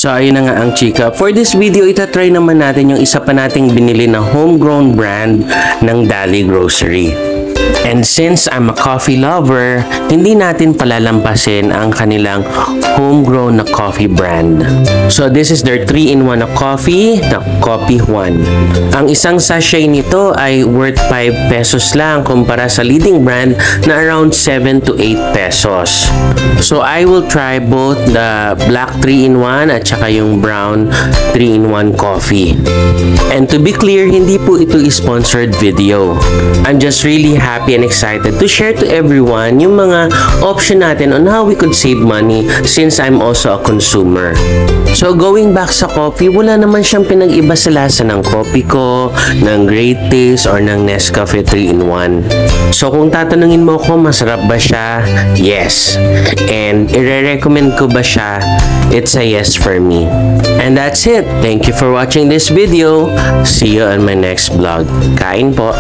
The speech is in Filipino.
So ayun na nga ang chika. For this video, itatry naman natin yung isa pa nating binili na homegrown brand ng Dali Grocery. And since I'm a coffee lover, hindi natin palalampasin ang kanilang homegrown na coffee brand. So this is their 3-in-1 na coffee, na Coffee One. Ang isang sachet nito ay worth 5 pesos lang kumpara sa leading brand na around 7 to 8 pesos. So I will try both the black 3-in-1 at saka yung brown 3-in-1 coffee. And to be clear, hindi po ito sponsored video. I'm just really happy and excited to share to everyone yung mga option natin on how we could save money since I'm also a consumer. So going back sa coffee, wala naman siyang pinag-iba sa lasa ng coffee ko, ng Great Taste, or ng Nescafe 3-in-1. So kung tatanungin mo ko, masarap ba siya? Yes. And i-recommend ko ba siya? It's a yes for me. And that's it. Thank you for watching this video. See you on my next vlog. Kain po!